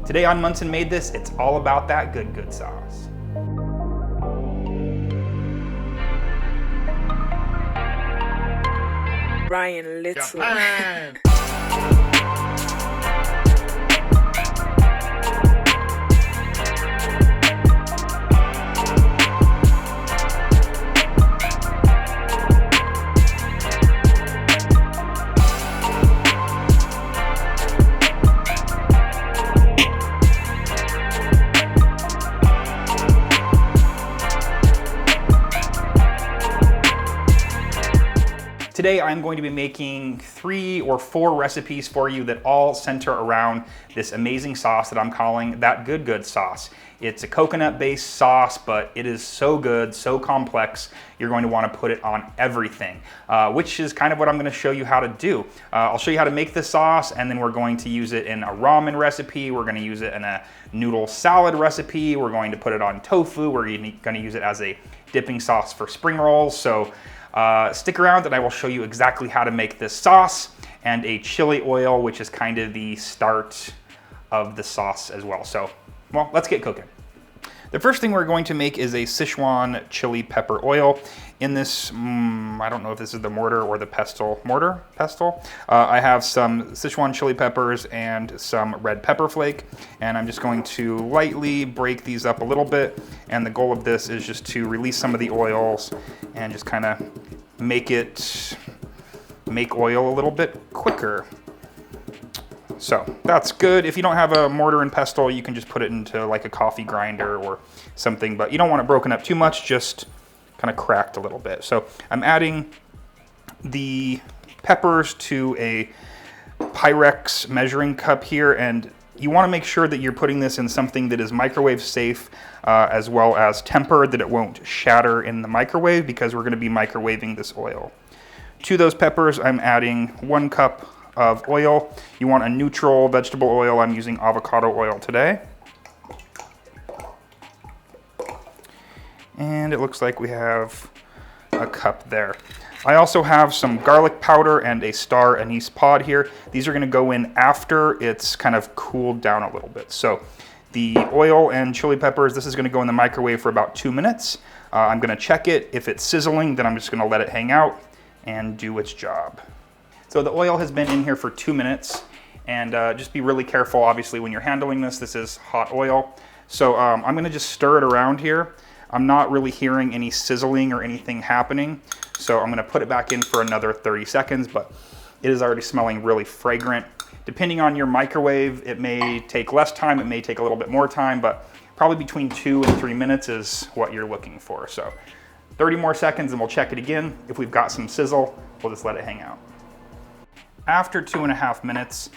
Today on Monson Made This, it's all about that good sauce. Ryan Little. Japan. Today I'm going to be making 3 or 4 recipes for you that all center around this amazing sauce that I'm calling that good sauce. It's a coconut-based sauce, but it is so good, so complex, you're going to want to put it on everything, which is kind of what I'm going to show you how to do. I'll show you how to make this sauce, and then we're going to use it in a ramen recipe, we're going to use it in a noodle salad recipe, we're going to put it on tofu, we're going to use it as a dipping sauce for spring rolls. So stick around and I will show you exactly how to make this sauce and a chili oil, which is kind of the start of the sauce as well. So, well, let's get cooking. The first thing we're going to make is a Sichuan chili pepper oil. In this, I don't know if this is the mortar or the pestle. Pestle? I have some Sichuan chili peppers and some red pepper flake, and I'm just going to lightly break these up a little bit. And the goal of this is just to release some of the oils and just kind of make oil a little bit quicker. So that's good. If you don't have a mortar and pestle, you can just put it into like a coffee grinder or something, but you don't want it broken up too much, just kind of cracked a little bit. So I'm adding the peppers to a Pyrex measuring cup here, and you want to make sure that you're putting this in something that is microwave safe, as well as tempered, that it won't shatter in the microwave, because we're going to be microwaving this oil. To those peppers, I'm adding 1 cup of oil. You want a neutral vegetable oil. I'm using avocado oil today. And it looks like we have a cup there. I also have some garlic powder and a star anise pod here. These are going to go in after it's kind of cooled down a little bit. So the oil and chili peppers, this is going to go in the microwave for about 2 minutes. I'm going to check it. If it's sizzling, then I'm just going to let it hang out and do its job. So the oil has been in here for 2 minutes, and just be really careful, obviously, when you're handling this. This is hot oil. So I'm going to just stir it around here. I'm not really hearing any sizzling or anything happening, so I'm going to put it back in for another 30 seconds, but it is already smelling really fragrant. Depending on your microwave, it may take less time, it may take a little bit more time, but probably between 2 and 3 minutes is what you're looking for. So 30 more seconds and we'll check it again. If we've got some sizzle, we'll just let it hang out. After 2.5 minutes,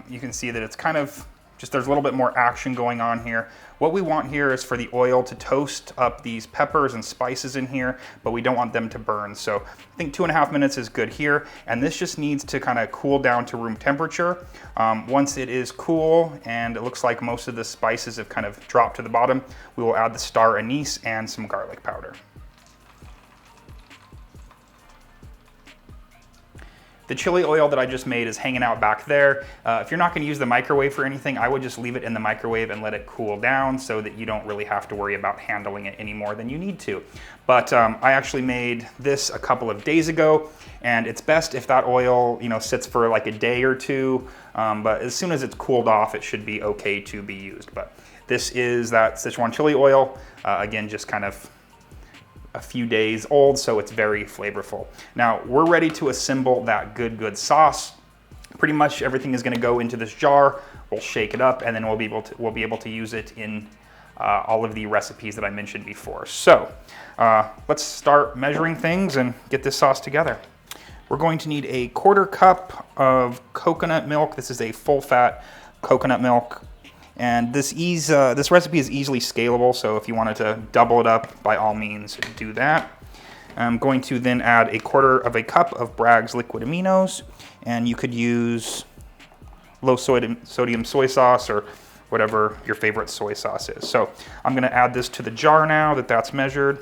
you can see that it's kind of just, there's a little bit more action going on here. What we want here is for the oil to toast up these peppers and spices in here, but we don't want them to burn. So I think 2.5 minutes is good here. And this just needs to kind of cool down to room temperature. Once it is cool and it looks like most of the spices have kind of dropped to the bottom, we will add the star anise and some garlic powder. The chili oil that I just made is hanging out back there. If you're not going to use the microwave for anything, I would just leave it in the microwave and let it cool down so that you don't really have to worry about handling it any more than you need to. But I actually made this a couple of days ago, and it's best if that oil, sits for like a day or 2. But as soon as it's cooled off, it should be okay to be used. But this is that Sichuan chili oil. Again, just kind of a few days old, so it's very flavorful. Now we're ready to assemble that good sauce. Pretty much everything is going to go into this jar. We'll shake it up, and then we'll be able to use it in all of the recipes that I mentioned before. So let's start measuring things and get this sauce together. We're going to need a 1/4 cup of coconut milk. This is a full-fat coconut milk. And this recipe is easily scalable, so if you wanted to double it up, by all means do that. I'm going to then add a 1/4 cup of Bragg's liquid aminos, and you could use low sodium soy sauce or whatever your favorite soy sauce is. So I'm going to add this to the jar now that that's measured.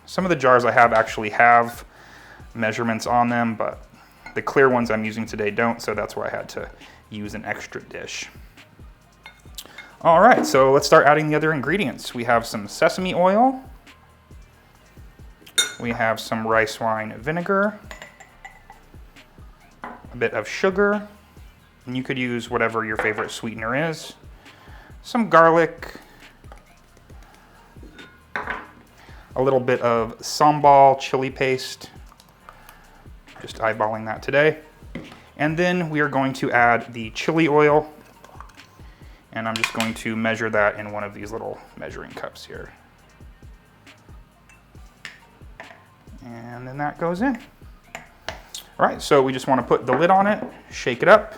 Some of the jars I have actually have measurements on them, but the clear ones I'm using today don't, so that's why I had to use an extra dish. All right, so let's start adding the other ingredients. We have some sesame oil. We have some rice wine vinegar, a bit of sugar, and you could use whatever your favorite sweetener is, some garlic, a little bit of sambal chili paste, just eyeballing that today. And then we are going to add the chili oil, and I'm just going to measure that in one of these little measuring cups here. And then that goes in. All right, so we just want to put the lid on it, shake it up,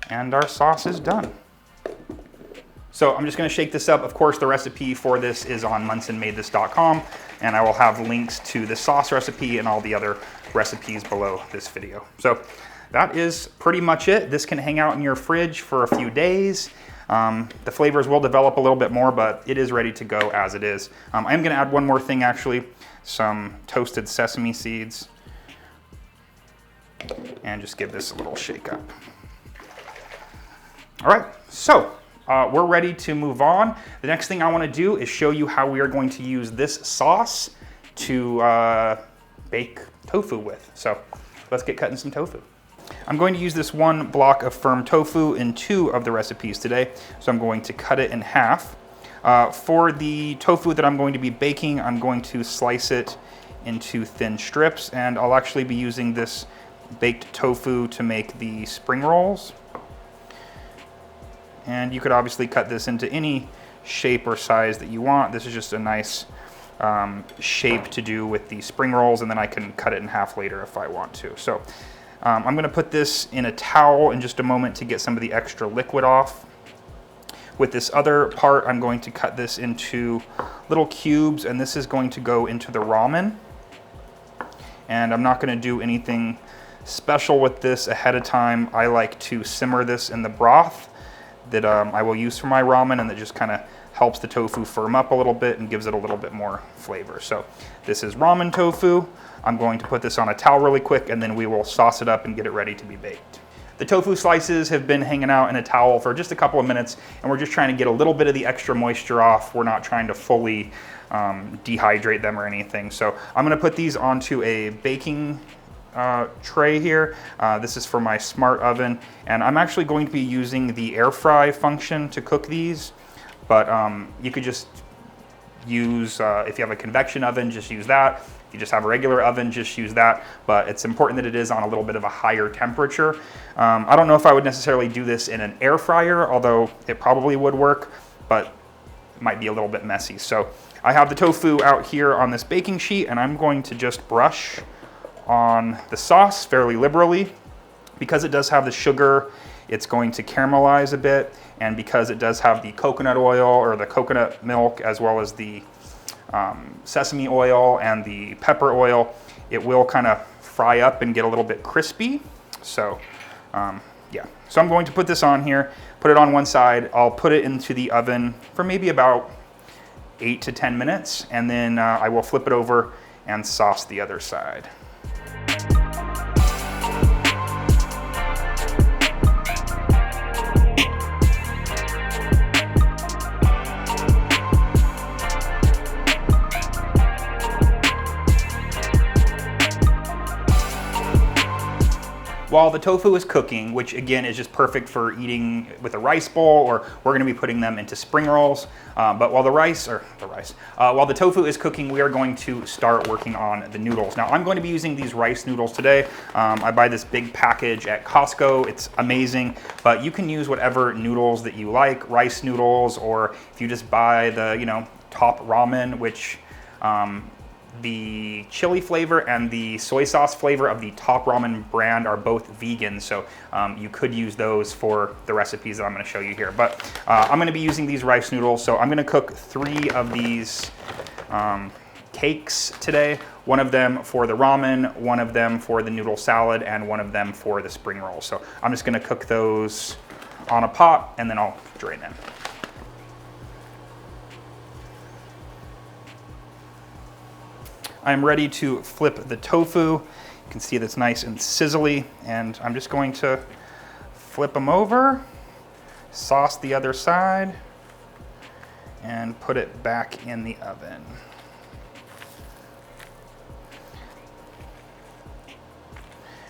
and our sauce is done. So I'm just going to shake this up. Of course, the recipe for this is on monsonmadethis.com, and I will have links to the sauce recipe and all the other recipes below this video. So that is pretty much it. This can hang out in your fridge for a few days. The flavors will develop a little bit more, but it is ready to go as it is. I am going to add one more thing, actually, some toasted sesame seeds, and just give this a little shake up. All right, so we're ready to move on. The next thing I want to do is show you how we are going to use this sauce to bake tofu with. So let's get cutting some tofu. I'm going to use this one block of firm tofu in 2 of the recipes today, so I'm going to cut it in half. For the tofu that I'm going to be baking, I'm going to slice it into thin strips, and I'll actually be using this baked tofu to make the spring rolls. And you could obviously cut this into any shape or size that you want. This is just a nice shape to do with the spring rolls, and then I can cut it in half later if I want to. So I'm gonna put this in a towel in just a moment to get some of the extra liquid off. With this other part, I'm going to cut this into little cubes, and this is going to go into the ramen. And I'm not gonna do anything special with this ahead of time. I like to simmer this in the broth that I will use for my ramen, and that just kind of helps the tofu firm up a little bit and gives it a little bit more flavor. So this is ramen tofu. I'm going to put this on a towel really quick, and then we will sauce it up and get it ready to be baked. The tofu slices have been hanging out in a towel for just a couple of minutes, and we're just trying to get a little bit of the extra moisture off. We're not trying to fully dehydrate them or anything. So I'm gonna put these onto a baking tray here. This is for my smart oven, and I'm actually going to be using the air fry function to cook these, but you could just use, if you have a convection oven, just use that. If you just have a regular oven, just use that, but it's important that it is on a little bit of a higher temperature. I don't know if I would necessarily do this in an air fryer, although it probably would work, but it might be a little bit messy. So I have the tofu out here on this baking sheet, and I'm going to just brush on the sauce fairly liberally. Because it does have the sugar, it's going to caramelize a bit, and because it does have the coconut oil or the coconut milk, as well as the sesame oil and the pepper oil, it will kind of fry up and get a little bit crispy. So yeah, so I'm going to put this on here, put it on one side. I'll put it into the oven for maybe about 8 to 10 minutes, and then I will flip it over and sauce the other side. While the tofu is cooking, which again is just perfect for eating with a rice bowl, or we're gonna be putting them into spring rolls. But while the tofu is cooking, we are going to start working on the noodles. Now I'm going to be using these rice noodles today. I buy this big package at Costco. It's amazing, but you can use whatever noodles that you like, rice noodles, or if you just buy the, top ramen, which the chili flavor and the soy sauce flavor of the top ramen brand are both vegan, so you could use those for the recipes that I'm going to show you here. But I'm going to be using these rice noodles, so I'm going to cook 3 of these cakes today. One of them for the ramen, one of them for the noodle salad, and one of them for the spring roll. So I'm just going to cook those on a pot, and then I'll drain them. I'm ready to flip the tofu. You can see that's nice and sizzly, and I'm just going to flip them over, sauce the other side, and put it back in the oven.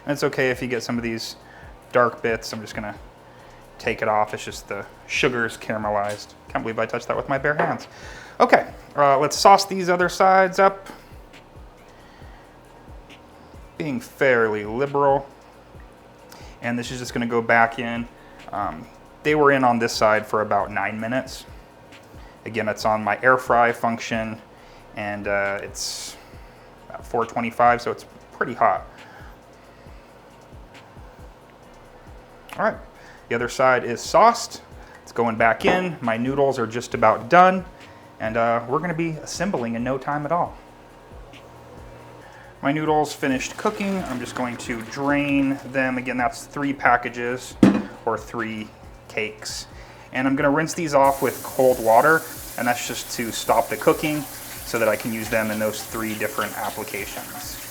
And it's okay if you get some of these dark bits. I'm just gonna take it off. It's just the sugar's caramelized. Can't believe I touched that with my bare hands. Okay, let's sauce these other sides up. Being fairly liberal. And this is just gonna go back in. They were in on this side for about 9 minutes. Again, it's on my air fry function, and it's about 425, so it's pretty hot. All right, the other side is sauced. It's going back in. My noodles are just about done, and we're gonna be assembling in no time at all. My noodles finished cooking. I'm just going to drain them. Again, that's 3 packages or 3 cakes. And I'm gonna rinse these off with cold water, and that's just to stop the cooking so that I can use them in those 3 different applications.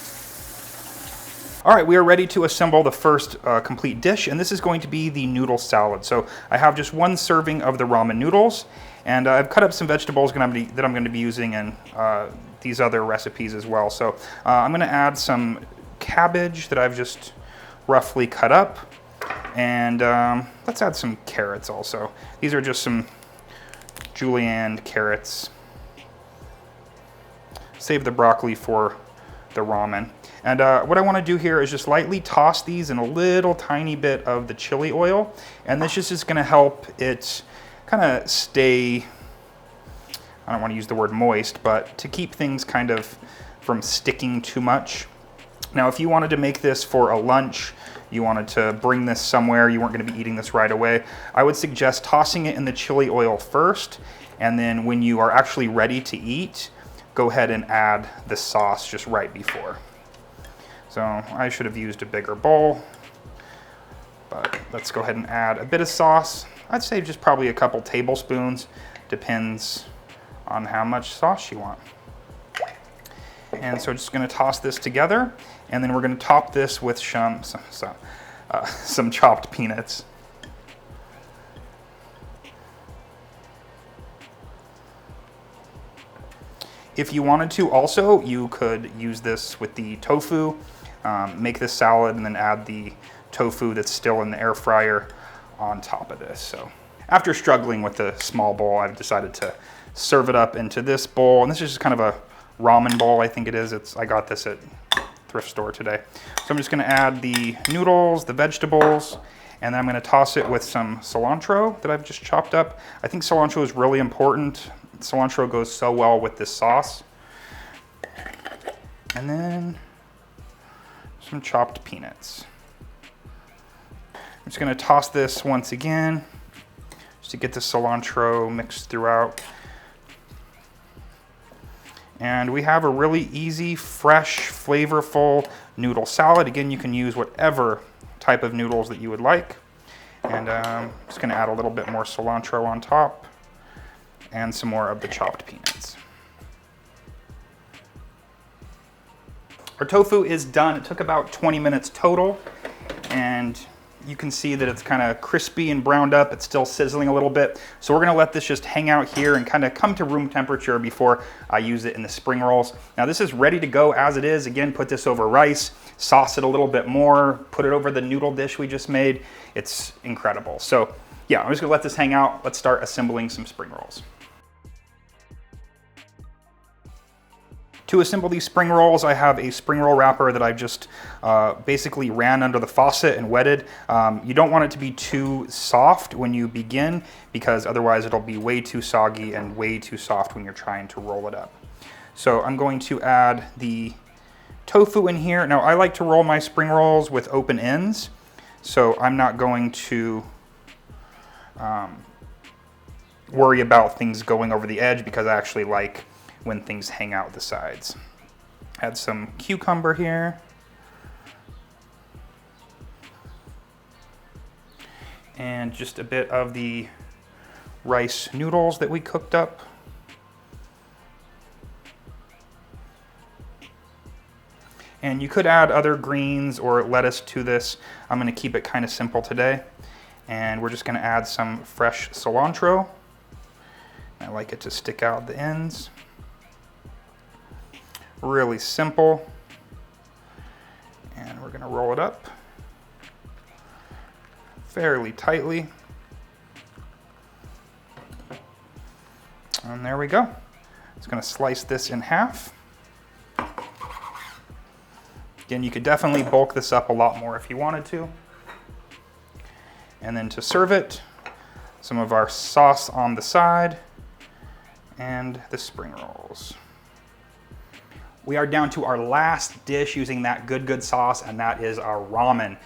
All right, we are ready to assemble the first complete dish, and this is going to be the noodle salad. So I have just 1 serving of the ramen noodles, and I've cut up some vegetables that I'm going to be using in these other recipes as well. So I'm going to add some cabbage that I've just roughly cut up, and let's add some carrots also. These are just some julienne carrots. Save the broccoli for the ramen. And what I want to do here is just lightly toss these in a little tiny bit of the chili oil, and this is just going to help it kind of stay, I don't want to use the word moist, but to keep things kind of from sticking too much. Now, if you wanted to make this for a lunch, you wanted to bring this somewhere, you weren't going to be eating this right away, I would suggest tossing it in the chili oil first, and then when you are actually ready to eat, go ahead and add the sauce just right before. So I should have used a bigger bowl, but let's go ahead and add a bit of sauce. I'd say just probably a couple tablespoons, depends on how much sauce you want. And so just gonna toss this together, and then we're gonna top this with some chopped peanuts. If you wanted to also, you could use this with the tofu, make this salad and then add the tofu that's still in the air fryer on top of this. So after struggling with the small bowl, I've decided to serve it up into this bowl. And this is just kind of a ramen bowl, I think it is. I got this at thrift store today. So I'm just gonna add the noodles, the vegetables, and then I'm gonna toss it with some cilantro that I've just chopped up. I think cilantro is really important. Cilantro goes so well with this sauce. And then some chopped peanuts. I'm just gonna toss this once again, just to get the cilantro mixed throughout. And we have a really easy, fresh, flavorful noodle salad. Again, you can use whatever type of noodles that you would like. And I'm just gonna add a little bit more cilantro on top and some more of the chopped peanuts. Our tofu is done. It took about 20 minutes total, and you can see that it's kind of crispy and browned up. It's still sizzling a little bit. So we're gonna let this just hang out here and kind of come to room temperature before I use it in the spring rolls. Now this is ready to go as it is. Again, put this over rice, sauce it a little bit more, put it over the noodle dish we just made. It's incredible. So yeah, I'm just gonna let this hang out. Let's start assembling some spring rolls. To assemble these spring rolls, I have a spring roll wrapper that I just basically ran under the faucet and wetted. You don't want it to be too soft when you begin, because otherwise it'll be way too soggy and way too soft when you're trying to roll it up. So I'm going to add the tofu in here. Now I like to roll my spring rolls with open ends, so I'm not going to worry about things going over the edge, because I actually like when things hang out the sides. Add some cucumber here. And just a bit of the rice noodles that we cooked up. And you could add other greens or lettuce to this. I'm gonna keep it kind of simple today. And we're just gonna add some fresh cilantro. I like it to stick out the ends. Really simple. And we're gonna roll it up fairly tightly. And there we go. Just gonna slice this in half. Again, you could definitely bulk this up a lot more if you wanted to. And then to serve it, some of our sauce on the side and the spring rolls. We are down to our last dish using that good sauce, and that is our ramen.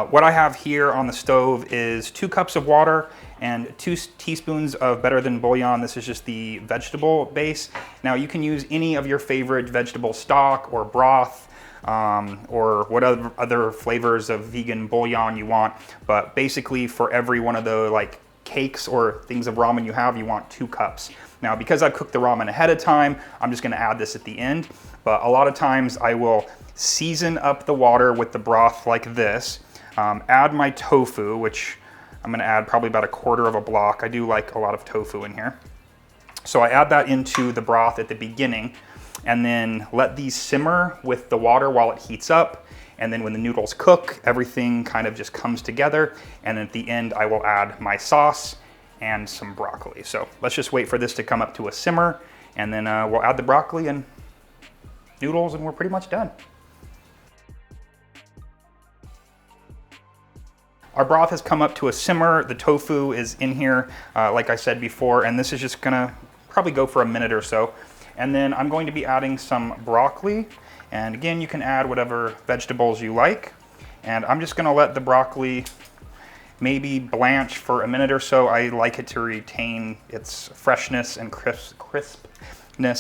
What I have here on the stove is 2 cups of water and 2 teaspoons of better than bouillon. This is just the vegetable base. Now you can use any of your favorite vegetable stock or broth, or whatever other flavors of vegan bouillon you want. But basically for every one of the like cakes or things of ramen you have, you want 2 cups. Now, because I've cooked the ramen ahead of time, I'm just gonna add this at the end. But a lot of times I will season up the water with the broth like this, add my tofu, which I'm gonna add probably about 1/4 of a block. I do like a lot of tofu in here. So I add that into the broth at the beginning, and then let these simmer with the water while it heats up. And then when the noodles cook, everything kind of just comes together. And at the end, I will add my sauce and some broccoli. So let's just wait for this to come up to a simmer, and then we'll add the broccoli and noodles, and we're pretty much done. Our broth has come up to a simmer. The tofu is in here, like I said before, and this is just gonna probably go for a minute or so. And then I'm going to be adding some broccoli. And again, you can add whatever vegetables you like. And I'm just gonna let the broccoli maybe blanch for a minute or so. I like it to retain its freshness and crispness.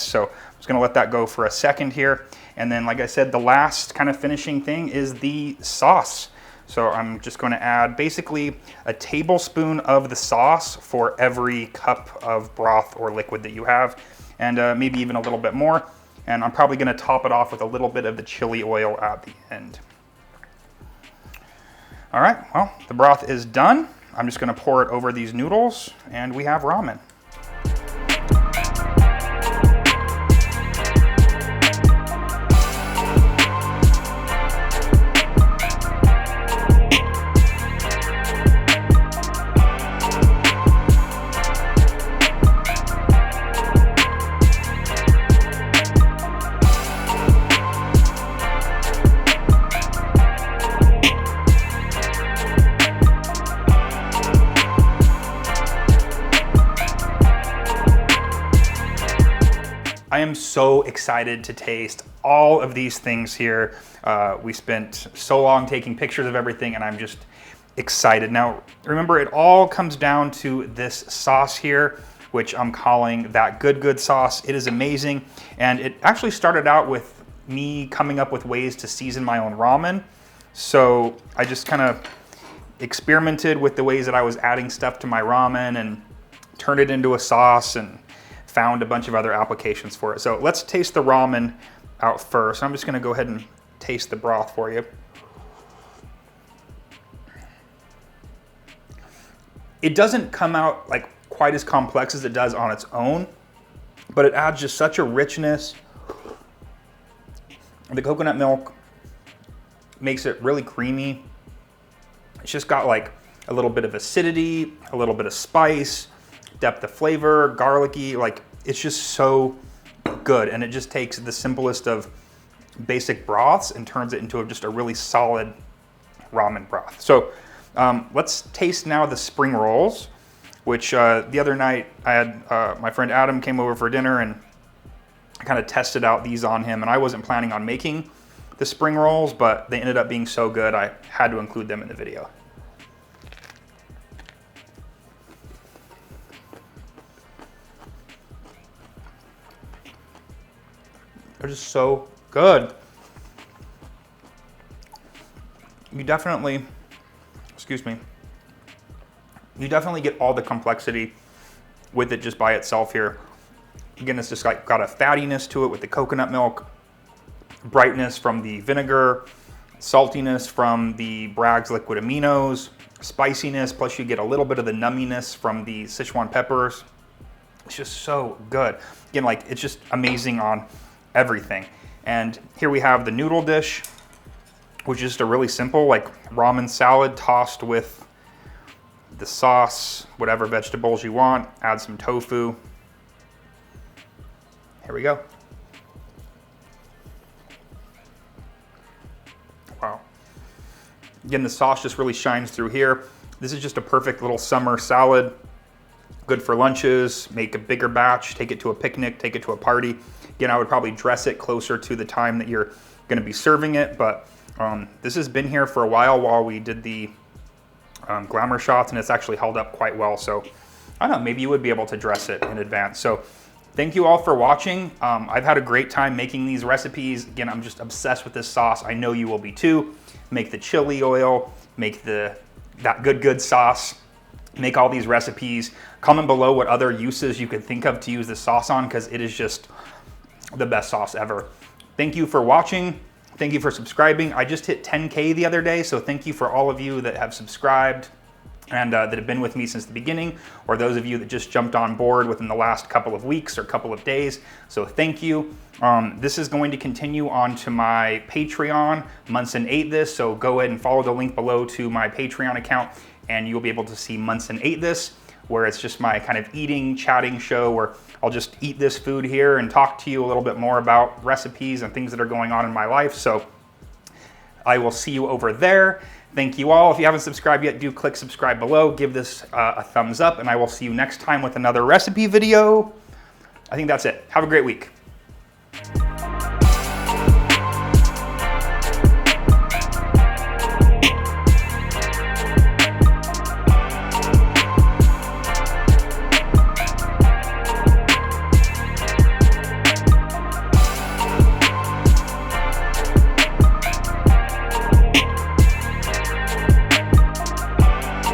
So I'm just gonna let that go for a second here. And then, like I said, the last kind of finishing thing is the sauce. So I'm just going to add basically a tablespoon of the sauce for every cup of broth or liquid that you have, and maybe even a little bit more. And I'm probably going to top it off with a little bit of the chili oil at the end. All right, well, the broth is done. I'm just going to pour it over these noodles, and we have ramen. I am so excited to taste all of these things here. We spent so long taking pictures of everything, and I'm just excited. Now, remember, it all comes down to this sauce here, which I'm calling that good sauce. It is amazing, and it actually started out with me coming up with ways to season my own ramen. So I just kind of experimented with the ways that I was adding stuff to my ramen and turned it into a sauce, and found a bunch of other applications for it. So let's taste the ramen out first. I'm just gonna go ahead and taste the broth for you. It doesn't come out like quite as complex as it does on its own, but it adds just such a richness. The coconut milk makes it really creamy. It's just got like a little bit of acidity, a little bit of spice, depth of flavor, garlicky, like it's just so good. And it just takes the simplest of basic broths and turns it into just a really solid ramen broth. So let's taste now the spring rolls, which the other night I had my friend Adam came over for dinner, and I kind of tested out these on him, and I wasn't planning on making the spring rolls, but they ended up being so good I had to include them in the video. They're just so good. You definitely, you definitely get all the complexity with it just by itself here. Again, it's just like got a fattiness to it with the coconut milk, brightness from the vinegar, saltiness from the Bragg's liquid aminos, spiciness, plus you get a little bit of the numminess from the Sichuan peppers. It's just so good. Again, like it's just amazing on everything. And here we have the noodle dish, which is just a really simple like ramen salad tossed with the sauce, whatever vegetables you want. Add some tofu. Here we go. Wow. Again, the sauce just really shines through here. This is just a perfect little summer salad. Good for lunches, make a bigger batch, take it to a picnic, take it to a party. Again, I would probably dress it closer to the time that you're gonna be serving it, but this has been here for a while we did the glamour shots, and it's actually held up quite well. So I don't know, maybe you would be able to dress it in advance. So thank you all for watching. I've had a great time making these recipes. Again, I'm just obsessed with this sauce. I know you will be too. Make the chili oil, make that good sauce, make all these recipes. Comment below what other uses you could think of to use this sauce on, because it is just the best sauce ever. Thank you for watching. Thank you for subscribing. I just hit 10K the other day, so thank you for all of you that have subscribed and that have been with me since the beginning, or those of you that just jumped on board within the last couple of weeks or couple of days. So thank you. This is going to continue on to my Patreon. Monson Ate This, so go ahead and follow the link below to my Patreon account, and you'll be able to see Monson Ate This, where it's just my kind of eating, chatting show where I'll just eat this food here and talk to you a little bit more about recipes and things that are going on in my life. So I will see you over there. Thank you all. If you haven't subscribed yet, do click subscribe below. Give this a thumbs up, and I will see you next time with another recipe video. I think that's it. Have a great week.